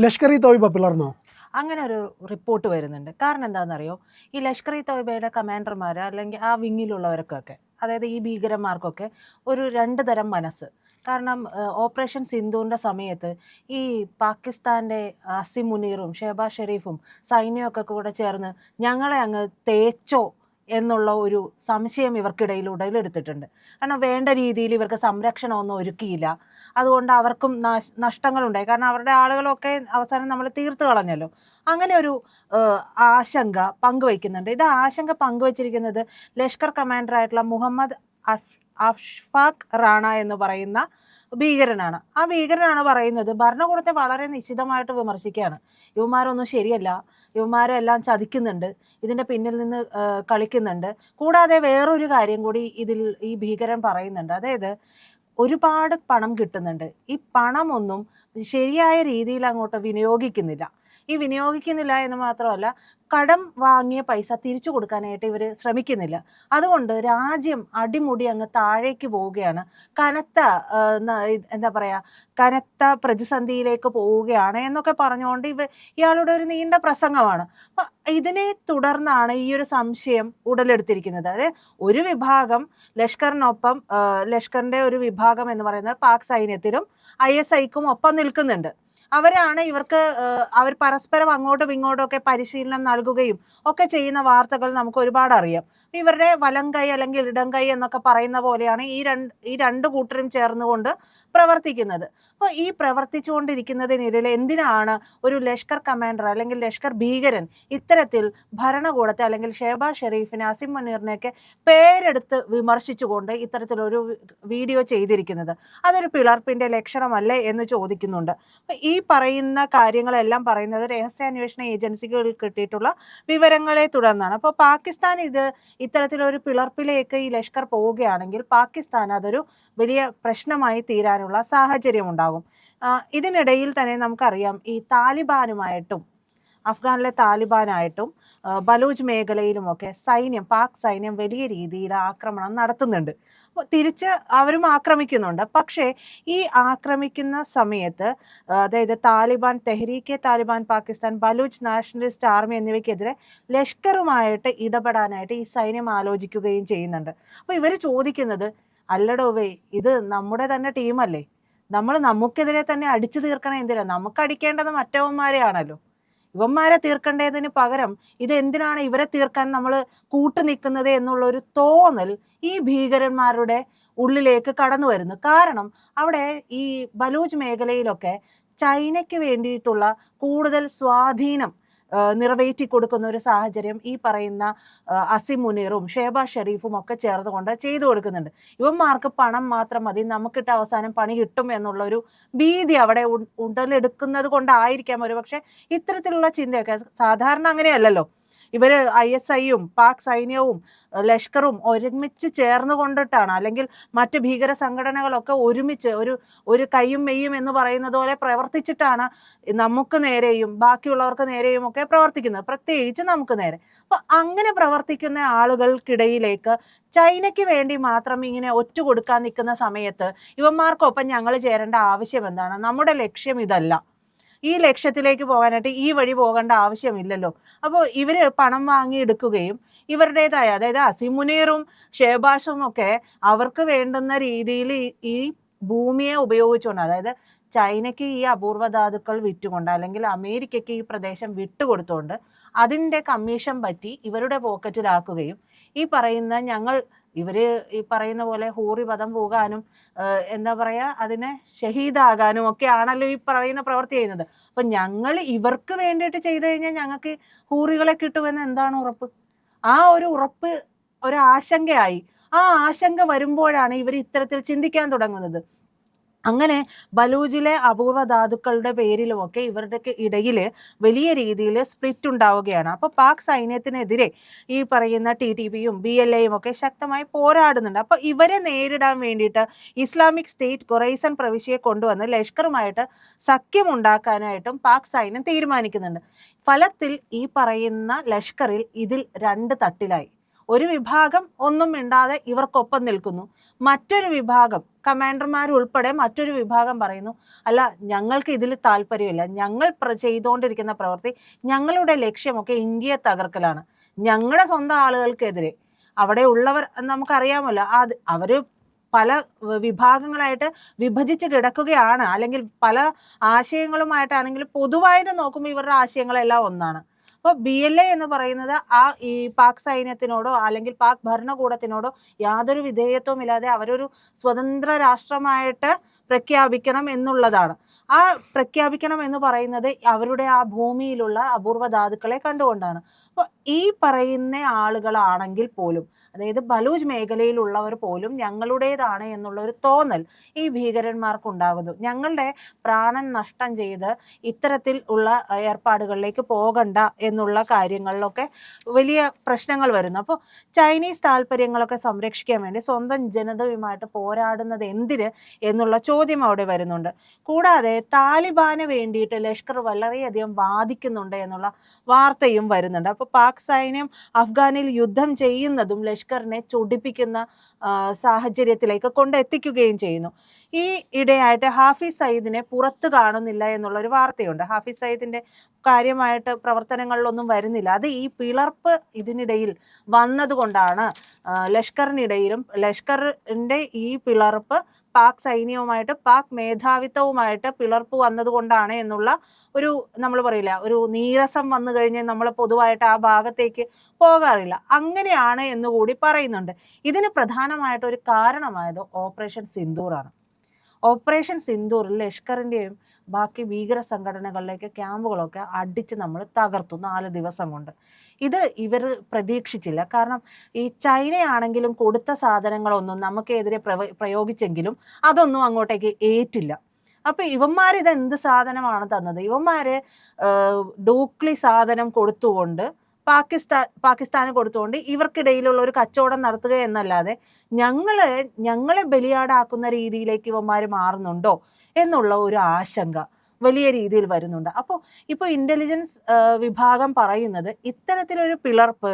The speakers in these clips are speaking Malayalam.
ലഷ്കർ ഇ തോയ്ബ പിളർന്നോ? അങ്ങനെ ഒരു റിപ്പോർട്ട് വരുന്നുണ്ട്. കാരണം എന്താണെന്നറിയോ? ഈ ലഷ്കർ ഇ തോയ്ബയുടെ കമാൻഡർമാർ അല്ലെങ്കിൽ ആ വിങ്ങിലുള്ളവർക്കൊക്കെ, അതായത് ഈ ഭീകരന്മാർക്കൊക്കെ ഒരു രണ്ട് തരം മനസ്സ്. കാരണം ഓപ്പറേഷൻ സിന്ദൂറിൻ്റെ സമയത്ത് ഈ പാകിസ്ഥാൻ്റെ അസിം മുനീറും ഷെഹബാസ് ഷെരീഫും സൈന്യമൊക്കെ കൂടെ ചേർന്ന് ഞങ്ങളെ അങ്ങ് തേച്ചോ എന്നുള്ള ഒരു സംശയം ഇവർക്കിടയിൽ ഉടലെടുത്തിട്ടുണ്ട്. കാരണം വേണ്ട രീതിയിൽ ഇവർക്ക് സംരക്ഷണമൊന്നും ഒരുക്കിയില്ല. അതുകൊണ്ട് അവർക്കും നഷ്ടങ്ങളുണ്ടായി. കാരണം അവരുടെ ആളുകളൊക്കെ അവസാനം നമ്മൾ തീർത്ത് കളഞ്ഞല്ലോ. അങ്ങനെ ഒരു ആശങ്ക പങ്കുവയ്ക്കുന്നുണ്ട്. ഇത് ആശങ്ക പങ്കുവച്ചിരിക്കുന്നത് ലഷ്കർ കമാൻഡറായിട്ടുള്ള മുഹമ്മദ് അഷ്ഫാഖ് റാണ എന്ന് പറയുന്ന ഭീകരനാണ്. ആ ഭീകരനാണ് പറയുന്നത്, ഭരണകൂടത്തെ വളരെ നിശ്ചിതമായിട്ട് വിമർശിക്കുകയാണ്. ഇവന്മാരൊന്നും ശരിയല്ല, ഇവന്മാരെല്ലാം ചതിക്കുന്നുണ്ട്, ഇതിൻ്റെ പിന്നിൽ നിന്ന് കളിക്കുന്നുണ്ട്. കൂടാതെ വേറൊരു കാര്യം കൂടി ഇതിൽ ഈ ഭീകരൻ പറയുന്നുണ്ട്. അതായത് ഒരുപാട് പണം കിട്ടുന്നുണ്ട്, ഈ പണമൊന്നും ശരിയായ രീതിയിൽ അങ്ങോട്ട് വിനിയോഗിക്കുന്നില്ല. ഈ വിനിയോഗിക്കുന്നില്ല എന്ന് മാത്രമല്ല, കടം വാങ്ങിയ പൈസ തിരിച്ചു കൊടുക്കാനായിട്ട് ഇവർ ശ്രമിക്കുന്നില്ല. അതുകൊണ്ട് രാജ്യം അടിമുടി അങ്ങ് താഴേക്ക് പോവുകയാണ്. കനത്ത എന്താ പറയുക, കനത്ത പ്രതിസന്ധിയിലേക്ക് പോവുകയാണ് എന്നൊക്കെ പറഞ്ഞുകൊണ്ട് ഇയാളുടെ ഒരു നീണ്ട പ്രസംഗമാണ്. അപ്പം ഇതിനെ തുടർന്നാണ് ഈ ഒരു സംശയം ഉടലെടുത്തിരിക്കുന്നത്. അതായത് ഒരു വിഭാഗം ലഷ്കറിനൊപ്പം, ലഷ്കറിൻ്റെ ഒരു വിഭാഗം എന്ന് പറയുന്നത് പാക് സൈന്യത്തിലും ISIക്കും ഒപ്പം നിൽക്കുന്നുണ്ട്. അവരാണ് ഇവർക്ക് അവർ പരസ്പരം അങ്ങോട്ടും ഇങ്ങോട്ടും ഒക്കെ പരിശീലനം നൽകുകയും ഒക്കെ ചെയ്യുന്ന വാർത്തകൾ നമുക്ക് ഒരുപാട് അറിയാം. ഇവരുടെ വലം കൈ അല്ലെങ്കിൽ ഇടം കൈ എന്നൊക്കെ പറയുന്ന പോലെയാണ് ഈ രണ്ട് കൂട്ടരും ചേർന്നുകൊണ്ട് പ്രവർത്തിക്കുന്നത്. അപ്പോൾ ഈ പ്രവർത്തിച്ചുകൊണ്ടിരിക്കുന്നതിനിടയിൽ എന്തിനാണ് ഒരു ലഷ്കർ കമാൻഡർ അല്ലെങ്കിൽ ലഷ്കർ ഭീകരൻ ഇത്തരത്തിൽ ഭരണകൂടത്തെ അല്ലെങ്കിൽ ഷെഹബാസ് ഷെരീഫിനെ, അസിം മുനീറിനെയൊക്കെ പേരെടുത്ത് വിമർശിച്ചുകൊണ്ട് ഇത്തരത്തിലൊരു വീഡിയോ ചെയ്തിരിക്കുന്നത്? അതൊരു പിളർപ്പിന്റെ ലക്ഷണമല്ലേ എന്ന് ചോദിക്കുന്നുണ്ട്. ഈ പറയുന്ന കാര്യങ്ങളെല്ലാം പറയുന്നത് രഹസ്യാന്വേഷണ ഏജൻസികൾക്ക് കിട്ടിയിട്ടുള്ള വിവരങ്ങളെ തുടർന്നാണ്. അപ്പോൾ പാകിസ്ഥാൻ ഇത്തരത്തിലൊരു പിളർപ്പിലേക്ക് ഈ ലഷ്കർ പോവുകയാണെങ്കിൽ പാകിസ്ഥാൻ അതൊരു വലിയ പ്രശ്നമായി തീരാനുള്ള സാഹചര്യം ഉണ്ടാകും. ഇതിനിടയിൽ തന്നെ നമുക്കറിയാം, ഈ താലിബാനുമായിട്ടും അഫ്ഗാനിലെ താലിബാനായിട്ടും ബലൂച്ച് മേഖലയിലുമൊക്കെ പാക് സൈന്യം വലിയ രീതിയിൽ ആക്രമണം നടത്തുന്നുണ്ട്. തിരിച്ച് അവരും ആക്രമിക്കുന്നുണ്ട്. പക്ഷേ ഈ ആക്രമിക്കുന്ന സമയത്ത്, അതായത് താലിബാൻ, തെഹ്രീക്കെ താലിബാൻ പാകിസ്ഥാൻ, ബലൂച്ച് നാഷണലിസ്റ്റ് ആർമി എന്നിവയ്ക്കെതിരെ ലഷ്കറുമായിട്ട് ഇടപെടാനായിട്ട് ഈ സൈന്യം ആലോചിക്കുകയും ചെയ്യുന്നുണ്ട്. അപ്പോൾ ഇവർ ചോദിക്കുന്നത്, അല്ലടോവേ, ഇത് നമ്മുടെ തന്നെ ടീമല്ലേ, നമുക്കെതിരെ തന്നെ അടിച്ചു തീർക്കണേ എന്തിനാ? നമുക്ക് അടിക്കേണ്ടത് മറ്റവന്മാരെയാണല്ലോ. ഇവന്മാരെ തീർക്കേണ്ടതിന് പകരം എന്തിനാണ് ഇവരെ തീർക്കാൻ നമ്മൾ കൂട്ടുനിൽക്കുന്നത് എന്നുള്ളൊരു തോന്നൽ ഈ ഭീകരന്മാരുടെ ഉള്ളിലേക്ക് കടന്നു വരുന്നു. കാരണം അവിടെ ഈ ബലൂച്ച് മേഖലയിലൊക്കെ ചൈനയ്ക്ക് വേണ്ടിയിട്ടുള്ള കൂടുതൽ സ്വാധീനം നിറവേറ്റി കൊടുക്കുന്ന ഒരു സാഹചര്യം ഈ പറയുന്ന അസിം മുനീറും ഷെഹബാസ് ഷെരീഫും ഒക്കെ ചേർന്നുകൊണ്ട് ചെയ്തു കൊടുക്കുന്നുണ്ട്. ഇവന്മാർക്ക് പണം മാത്രം മതി, നമുക്കിട്ട് അവസാനം പണി കിട്ടും എന്നുള്ളൊരു ഭീതി അവിടെ ഉടലെടുക്കുന്നത് കൊണ്ടായിരിക്കാം ഒരുപക്ഷെ ഇത്തരത്തിലുള്ള ചിന്തയൊക്കെ. സാധാരണ അങ്ങനെയല്ലല്ലോ. ഇവർ ISIയും പാക് സൈന്യവും ലഷ്കറും ഒരുമിച്ച് ചേർന്ന് കൊണ്ടിട്ടാണ്, അല്ലെങ്കിൽ മറ്റ് ഭീകര സംഘടനകളൊക്കെ ഒരുമിച്ച് ഒരു കയ്യും മെയ്യും എന്ന് പറയുന്നത് പോലെ പ്രവർത്തിച്ചിട്ടാണ് നമുക്ക് നേരെയും ബാക്കിയുള്ളവർക്ക് നേരെയും ഒക്കെ പ്രവർത്തിക്കുന്നത്, പ്രത്യേകിച്ച് നമുക്ക് നേരെ. അപ്പൊ അങ്ങനെ പ്രവർത്തിക്കുന്ന ആളുകൾക്കിടയിലേക്ക് ചൈനയ്ക്ക് വേണ്ടി മാത്രം ഇങ്ങനെ ഒറ്റ കൊടുക്കാൻ നിൽക്കുന്ന സമയത്ത് ഇവന്മാർക്കൊപ്പം ഞങ്ങൾ ചേരേണ്ട ആവശ്യം എന്താണ്? നമ്മുടെ ലക്ഷ്യം ഇതല്ല. ഈ ലക്ഷ്യത്തിലേക്ക് പോകാനായിട്ട് ഈ വഴി പോകേണ്ട ആവശ്യമില്ലല്ലോ. അപ്പോൾ ഇവർ പണം വാങ്ങി എടുക്കുകയും ഇവരുടേതായ, അതായത് അസിം മുനീറും ഷെഹബാസും ഒക്കെ അവർക്ക് വേണ്ടുന്ന രീതിയിൽ ഈ ഭൂമിയെ ഉപയോഗിച്ചുകൊണ്ട്, അതായത് ചൈനയ്ക്ക് ഈ അപൂർവ ധാതുക്കൾ വിറ്റുകൊണ്ട് അല്ലെങ്കിൽ അമേരിക്കയ്ക്ക് ഈ പ്രദേശം വിട്ടുകൊടുത്തുകൊണ്ട് അതിൻ്റെ കമ്മീഷൻ പറ്റി ഇവരുടെ പോക്കറ്റിലാക്കുകയും ഈ പറയുന്ന ഇവര് ഈ പറയുന്ന പോലെ ഹൂറി വധം പോകാനും എന്താ പറയാ, അതിനെ ഷഹീദാകാനും ഒക്കെ ആണല്ലോ ഈ പറയുന്ന പ്രവൃത്തി ചെയ്യുന്നത്. അപ്പൊ ഞങ്ങൾ ഇവർക്ക് വേണ്ടിയിട്ട് ചെയ്തു കഴിഞ്ഞാൽ ഞങ്ങൾക്ക് ഹൂറികളെ കിട്ടുമെന്ന് എന്താണ് ഉറപ്പ്? ആ ഒരു ഉറപ്പ് ഒരാശങ്കയായി. ആ ആശങ്ക വരുമ്പോഴാണ് ഇവർ ഇത്തരത്തിൽ ചിന്തിക്കാൻ തുടങ്ങുന്നത്. അങ്ങനെ ബലൂജിലെ അപൂർവ ധാതുക്കളുടെ പേരിലുമൊക്കെ ഇവരുടെ ഇടയിൽ വലിയ രീതിയിൽ സ്പ്ലിറ്റ് ഉണ്ടാവുകയാണ്. അപ്പോൾ പാക് സൈന്യത്തിനെതിരെ ഈ പറയുന്ന TTPയും BLAയും ഒക്കെ ശക്തമായി പോരാടുന്നുണ്ട്. അപ്പോൾ ഇവരെ നേരിടാൻ വേണ്ടിയിട്ട് ഇസ്ലാമിക് സ്റ്റേറ്റ് ഖുറൈസൻ പ്രവിശ്യയെ കൊണ്ടുവന്ന് ലഷ്കറുമായിട്ട് സഖ്യമുണ്ടാക്കാനായിട്ടും പാക് സൈന്യം തീരുമാനിക്കുന്നുണ്ട്. ഫലത്തിൽ ഈ പറയുന്ന ലഷ്കറിൽ ഇതിൽ രണ്ട് തട്ടിലായി. ഒരു വിഭാഗം ഒന്നും മിണ്ടാതെ ഇവർക്കൊപ്പം നിൽക്കുന്നു, മറ്റൊരു വിഭാഗം കമാൻഡർമാരുൾപ്പെടെ മറ്റൊരു വിഭാഗം പറയുന്നു, അല്ല ഞങ്ങൾക്ക് ഇതിൽ താല്പര്യമില്ല, ഞങ്ങൾ ചെയ്തുകൊണ്ടിരിക്കുന്ന പ്രവൃത്തി, ഞങ്ങളുടെ ലക്ഷ്യമൊക്കെ ഇന്ത്യയെ തകർക്കലാണ്, ഞങ്ങളുടെ സ്വന്തം ആളുകൾക്കെതിരെ. അവിടെ ഉള്ളവർ നമുക്കറിയാമല്ലോ, അവര് പല വിഭാഗങ്ങളായിട്ട് വിഭജിച്ച് കിടക്കുകയാണ്, അല്ലെങ്കിൽ പല ആശയങ്ങളുമായിട്ടാണെങ്കിൽ പൊതുവായിട്ട് നോക്കുമ്പോൾ ഇവരുടെ ആശയങ്ങളെല്ലാം ഒന്നാണ്. അപ്പോൾ BLA എന്ന് പറയുന്നത് ഈ പാക് സൈന്യത്തിനോടോ അല്ലെങ്കിൽ പാക് ഭരണകൂടത്തിനോടോ യാതൊരു വിധേയത്വവും ഇല്ലാതെ അവരൊരു സ്വതന്ത്ര രാഷ്ട്രമായിട്ട് പ്രഖ്യാപിക്കണം എന്നുള്ളതാണ്. ആ പ്രഖ്യാപിക്കണം എന്ന് പറയുന്നത് അവരുടെ ആ ഭൂമിയിലുള്ള അപൂർവ ധാതുക്കളെ കണ്ടുകൊണ്ടാണ്. അപ്പോൾ ഈ പറയുന്ന ആളുകളാണെങ്കിൽ പോലും, അതായത് ബലൂച്ച് മേഖലയിലുള്ളവർ പോലും ഞങ്ങളുടേതാണ് എന്നുള്ള ഒരു തോന്നൽ ഈ ഭീകരന്മാർക്കുണ്ടാകുന്നു. ഞങ്ങളുടെ പ്രാണൻ നഷ്ടം ചെയ്ത് ഇത്തരത്തിൽ ഉള്ള ഏർപ്പാടുകളിലേക്ക് പോകണ്ട എന്നുള്ള കാര്യങ്ങളിലൊക്കെ വലിയ പ്രശ്നങ്ങൾ വരുന്നു. അപ്പോൾ ചൈനീസ് താല്പര്യങ്ങളൊക്കെ സംരക്ഷിക്കാൻ വേണ്ടി സ്വന്തം ജനതയുമായിട്ട് പോരാടുന്നത് എന്തിന് എന്നുള്ള ചോദ്യം അവിടെ വരുന്നുണ്ട്. കൂടാതെ താലിബാന് വേണ്ടിയിട്ട് ലഷ്കർ വളരെയധികം വാദിക്കുന്നുണ്ട് എന്നുള്ള വാർത്തയും വരുന്നുണ്ട്. അപ്പോൾ പാക് സൈന്യം അഫ്ഗാനിൽ യുദ്ധം ചെയ്യുന്നതും ലഷ്കറിനെ ചൊടിപ്പിക്കുന്ന സാഹചര്യത്തിലേക്ക് കൊണ്ടെത്തിക്കുകയും ചെയ്യുന്നു. ഈ ഇടയായിട്ട് ഹാഫിസ് സയ്യിദിനെ പുറത്ത് കാണുന്നില്ല എന്നുള്ളൊരു വാർത്തയുണ്ട്. ഹാഫിസ് സയ്യിദിന്റെ കാര്യമായിട്ട് പ്രവർത്തനങ്ങളിലൊന്നും വരുന്നില്ല. അത് ഈ പിളർപ്പ് ഇതിനിടയിൽ വന്നതുകൊണ്ടാണ് ലഷ്കറിനിടയിലും ലഷ്കറിന്റെ ഈ പിളർപ്പ് പാക് സൈന്യവുമായിട്ട് പാക് മേധാവിത്വവുമായിട്ട് പിളർപ്പ് വന്നതുകൊണ്ടാണ് എന്നുള്ള ഒരു, നമ്മൾ പറയില്ല, ഒരു നീരസം വന്നു കഴിഞ്ഞ് നമ്മൾ പൊതുവായിട്ട് ആ ഭാഗത്തേക്ക് പോകാറില്ല, അങ്ങനെയാണ് എന്നുകൂടി പറയുന്നുണ്ട്. ഇതിന് പ്രധാനമായിട്ട് ഒരു കാരണമായത് ഓപ്പറേഷൻ സിന്ദൂറാണ്. ഓപ്പറേഷൻ സിന്ദൂറിൽ ലഷ്കറിൻ്റെയും ബാക്കി ഭീകര സംഘടനകളിലേക്ക് ക്യാമ്പുകളൊക്കെ അടിച്ച് നമ്മൾ തകർത്തു 4 ദിവസം കൊണ്ട്. ഇത് ഇവർ പ്രതീക്ഷിച്ചില്ല. കാരണം ഈ ചൈനയാണെങ്കിലും കൊടുത്ത സാധനങ്ങളൊന്നും നമുക്കെതിരെ പ്രയോഗിച്ചെങ്കിലും അതൊന്നും അങ്ങോട്ടേക്ക് ഏറ്റില്ല. അപ്പൊ ഇവന്മാർ എന്ത് സാധനമാണ് തന്നത്? ഇവന്മാര് ഡൂക്ലി സാധനം കൊടുത്തുകൊണ്ട് പാകിസ്ഥാന് കൊടുത്തുകൊണ്ട് ഇവർക്കിടയിലുള്ള ഒരു കച്ചവടം നടത്തുക എന്നല്ലാതെ ഞങ്ങളെ ബലിയാടാക്കുന്ന രീതിയിലേക്ക് ഇവന്മാർ മാറുന്നുണ്ടോ എന്നുള്ള ഒരു ആശങ്ക വലിയ രീതിയിൽ വരുന്നുണ്ട്. ഇപ്പോൾ ഇന്റലിജൻസ് വിഭാഗം പറയുന്നത് ഇത്തരത്തിലൊരു പിളർപ്പ്,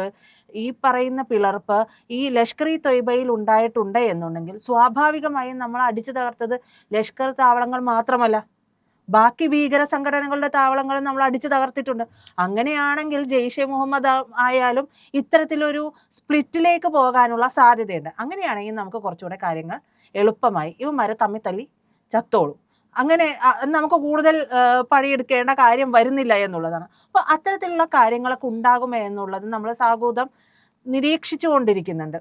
ഈ പറയുന്ന പിളർപ്പ് ഈ ലഷ്കർ-ഇ തൊയ്ബയിൽ ഉണ്ടായിട്ടുണ്ട് എന്നുണ്ടെങ്കിൽ സ്വാഭാവികമായും നമ്മൾ അടിച്ചു തകർത്തത് ലഷ്കർ താവളങ്ങൾ മാത്രമല്ല, ബാക്കി ഭീകര സംഘടനകളുടെ താവളങ്ങൾ നമ്മൾ അടിച്ചു തകർത്തിട്ടുണ്ട്. അങ്ങനെയാണെങ്കിൽ ജെയ്ഷെ മുഹമ്മദ് ആയാലും ഇത്തരത്തിലൊരു സ്പ്ലിറ്റിലേക്ക് പോകാനുള്ള സാധ്യതയുണ്ട്. അങ്ങനെയാണെങ്കിൽ നമുക്ക് കുറച്ചുകൂടെ കാര്യങ്ങൾ എളുപ്പമായി ഇവന്മാരെ തമ്മിൽ തല്ലി ചത്തോളും. അങ്ങനെ നമുക്ക് കൂടുതൽ പണിയെടുക്കേണ്ട കാര്യം വരുന്നില്ല എന്നുള്ളതാണ്. അപ്പോൾ അത്തരത്തിലുള്ള കാര്യങ്ങളൊക്കെ ഉണ്ടാകുമോ എന്നുള്ളത് നമ്മൾ സാഗൂതം നിരീക്ഷിച്ചു കൊണ്ടിരിക്കുന്നുണ്ട്.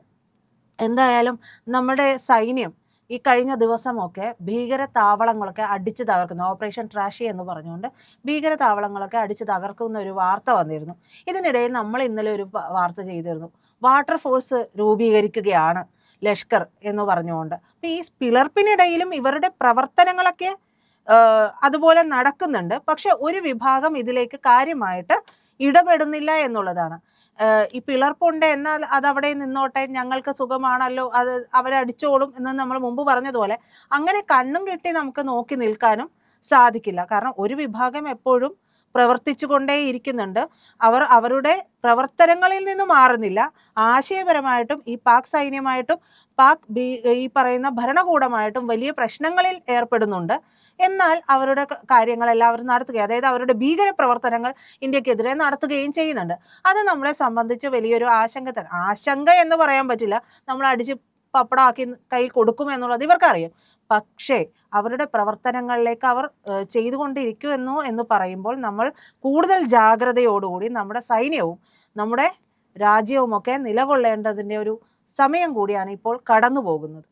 എന്തായാലും നമ്മുടെ സൈന്യം ഈ കഴിഞ്ഞ ദിവസമൊക്കെ ഭീകര താവളങ്ങളൊക്കെ അടിച്ചു തകർക്കുന്നു, ഓപ്പറേഷൻ ട്രാഷി എന്ന് പറഞ്ഞുകൊണ്ട് ഭീകര താവളങ്ങളൊക്കെ അടിച്ചു തകർക്കുന്ന ഒരു വാർത്ത വന്നിരുന്നു. ഇതിനിടയിൽ നമ്മൾ ഇന്നലെ ഒരു വാർത്ത ചെയ്തിരുന്നു, വാട്ടർ ഫോഴ്സ് രൂപീകരിക്കുകയാണ് ലഷ്കർ എന്ന് പറഞ്ഞുകൊണ്ട്. അപ്പോൾ ഈ പിളർപ്പിനിടയിലും ഇവരുടെ പ്രവർത്തനങ്ങളൊക്കെ അതുപോലെ നടക്കുന്നുണ്ട്. പക്ഷെ ഒരു വിഭാഗം ഇതിലേക്ക് കാര്യമായിട്ട് ഇടപെടുന്നില്ല എന്നുള്ളതാണ്. ഈ പിളർപ്പുണ്ട് എന്നാൽ അതവിടെ നിന്നോട്ടെ, ഞങ്ങൾക്ക് സുഖമാണല്ലോ, അത് അവരടിച്ചോളും എന്ന് നമ്മൾ മുമ്പ് പറഞ്ഞതുപോലെ അങ്ങനെ കണ്ണും കെട്ടി നമുക്ക് നോക്കി നിൽക്കാനും സാധിക്കില്ല. കാരണം ഒരു വിഭാഗം എപ്പോഴും പ്രവർത്തിച്ചു കൊണ്ടേയിരിക്കുന്നുണ്ട്. അവർ അവരുടെ പ്രവർത്തനങ്ങളിൽ നിന്ന് മാറുന്നില്ല. ആശയപരമായിട്ടും ഈ പാക് സൈന്യമായിട്ടും ഈ പറയുന്ന ഭരണകൂടമായിട്ടും വലിയ പ്രശ്നങ്ങളിൽ ഏർപ്പെടുന്നുണ്ട്. എന്നാൽ അവരുടെ കാര്യങ്ങളെല്ലാം അവർ നടത്തുകയും, അതായത് അവരുടെ ഭീകര പ്രവർത്തനങ്ങൾ ഇന്ത്യക്കെതിരെ നടത്തുകയും ചെയ്യുന്നുണ്ട്. അത് നമ്മളെ സംബന്ധിച്ച് വലിയൊരു ആശങ്ക എന്ന് പറയാൻ പറ്റില്ല. നമ്മൾ അടിച്ച് പപ്പടമാക്കി കൈ കൊടുക്കും എന്നുള്ളത് ഇവർക്കറിയാം. പക്ഷേ അവരുടെ പ്രവർത്തനങ്ങളിലേക്ക് അവർ ചെയ്തുകൊണ്ടിരിക്കുന്നു എന്ന് പറയുമ്പോൾ നമ്മൾ കൂടുതൽ ജാഗ്രതയോടുകൂടി നമ്മുടെ സൈന്യവും നമ്മുടെ രാജ്യവുമൊക്കെ നിലകൊള്ളേണ്ടതിൻ്റെ ഒരു സമയം കൂടിയാണ് ഇപ്പോൾ കടന്നു പോകുന്നത്.